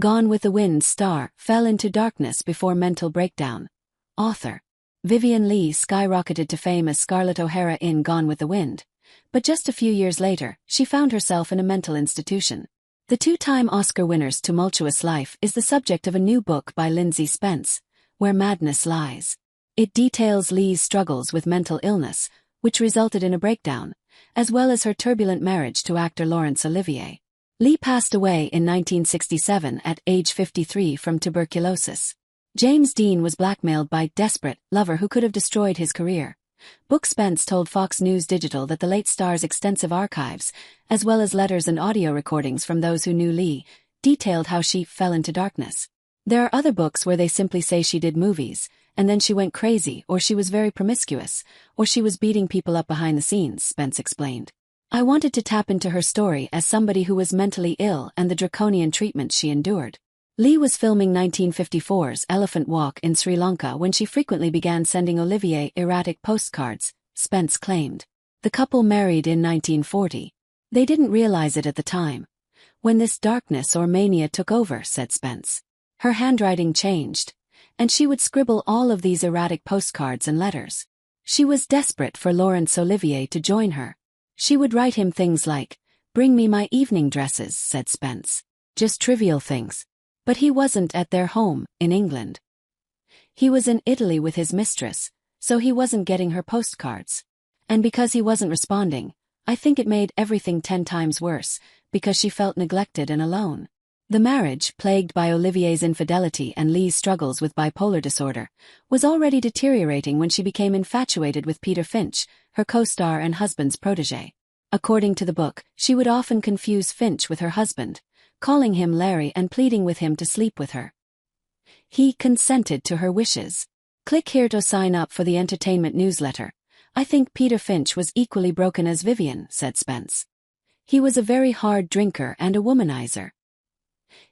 Gone with the Wind star fell into darkness before mental breakdown. Author Vivien Leigh skyrocketed to fame as Scarlett O'Hara in Gone with the Wind, but just a few years later, she found herself in a mental institution. The two-time Oscar winner's tumultuous life is the subject of a new book by Lindsay Spence, Where Madness Lies. It details Leigh's struggles with mental illness, which resulted in a breakdown, as well as her turbulent marriage to actor Laurence Olivier. Leigh passed away in 1967 at age 53 from tuberculosis. James Dean was blackmailed by desperate lover who could have destroyed his career. Book Spence told Fox News Digital that the late star's extensive archives, as well as letters and audio recordings from those who knew Leigh, detailed how she fell into darkness. There are other books where they simply say she did movies, and then she went crazy, or she was very promiscuous, or she was beating people up behind the scenes, Spence explained. I wanted to tap into her story as somebody who was mentally ill and the draconian treatment she endured. Leigh was filming 1954's Elephant Walk in Sri Lanka when she frequently began sending Olivier erratic postcards, Spence claimed. The couple married in 1940. They didn't realize it at the time. When this darkness or mania took over, said Spence. Her handwriting changed, and she would scribble all of these erratic postcards and letters. She was desperate for Laurence Olivier to join her. She would write him things like, "Bring me my evening dresses," said Spence. Just trivial things. But he wasn't at their home, in England. He was in Italy with his mistress, so he wasn't getting her postcards. And because he wasn't responding, I think it made everything 10 times worse, because she felt neglected and alone. The marriage, plagued by Olivier's infidelity and Leigh's struggles with bipolar disorder, was already deteriorating when she became infatuated with Peter Finch, her co-star and husband's protégé. According to the book, she would often confuse Finch with her husband, calling him Larry and pleading with him to sleep with her. He consented to her wishes. Click here to sign up for the entertainment newsletter. I think Peter Finch was equally broken as Vivien, said Spence. He was a very hard drinker and a womanizer.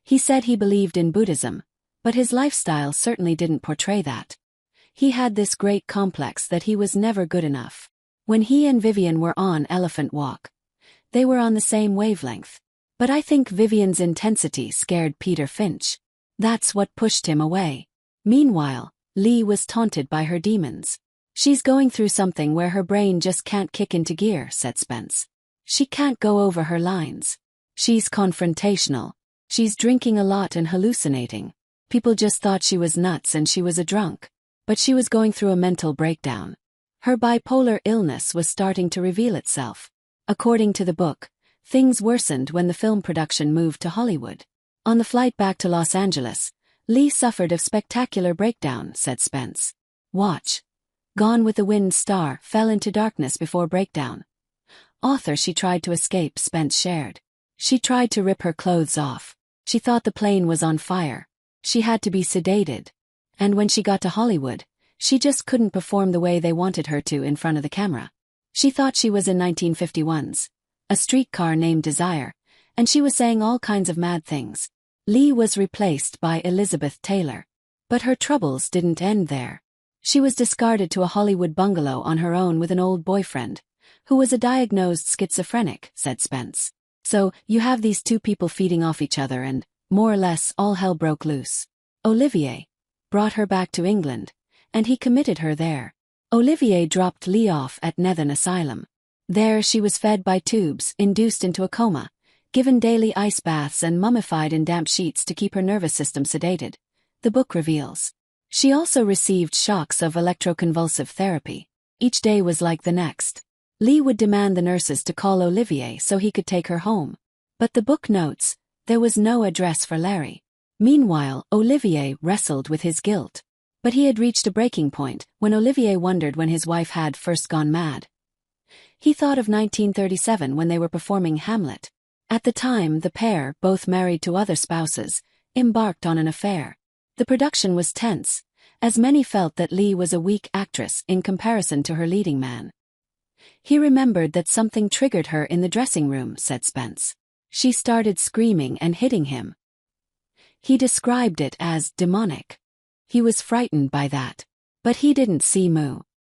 He said he believed in Buddhism, but his lifestyle certainly didn't portray that. He had this great complex that he was never good enough. When he and Vivien were on Elephant Walk, they were on the same wavelength. But I think Vivien's intensity scared Peter Finch. That's what pushed him away. Meanwhile, Leigh was taunted by her demons. She's going through something where her brain just can't kick into gear, said Spence. She can't go over her lines. She's confrontational. She's drinking a lot and hallucinating. People just thought she was nuts and she was a drunk. But she was going through a mental breakdown. Her bipolar illness was starting to reveal itself. According to the book, things worsened when the film production moved to Hollywood. On the flight back to Los Angeles, Leigh suffered a spectacular breakdown, said Spence. Watch. Gone with the Wind star fell into darkness before breakdown. Author She tried to escape, Spence shared. She tried to rip her clothes off. She thought the plane was on fire. She had to be sedated. And when she got to Hollywood, she just couldn't perform the way they wanted her to in front of the camera. She thought she was in 1951's A Streetcar Named Desire, and she was saying all kinds of mad things. Leigh was replaced by Elizabeth Taylor. But her troubles didn't end there. She was discarded to a Hollywood bungalow on her own with an old boyfriend, who was a diagnosed schizophrenic, said Spence. So, you have these two people feeding off each other and, more or less, all hell broke loose. Olivier brought her back to England, and he committed her there. Olivier dropped Leigh off at Nethen Asylum. There she was fed by tubes, induced into a coma, given daily ice baths and mummified in damp sheets to keep her nervous system sedated, the book reveals. She also received shocks of electroconvulsive therapy. Each day was like the next. Leigh would demand the nurses to call Olivier so he could take her home. But the book notes, there was no address for Larry. Meanwhile, Olivier wrestled with his guilt. But he had reached a breaking point when Olivier wondered when his wife had first gone mad. He thought of 1937 when they were performing Hamlet. At the time, the pair, both married to other spouses, embarked on an affair. The production was tense, as many felt that Leigh was a weak actress in comparison to her leading man. He remembered that something triggered her in the dressing room, said Spence. She started screaming and hitting him. He described it as demonic. He was frightened by that. But he didn't see Moo.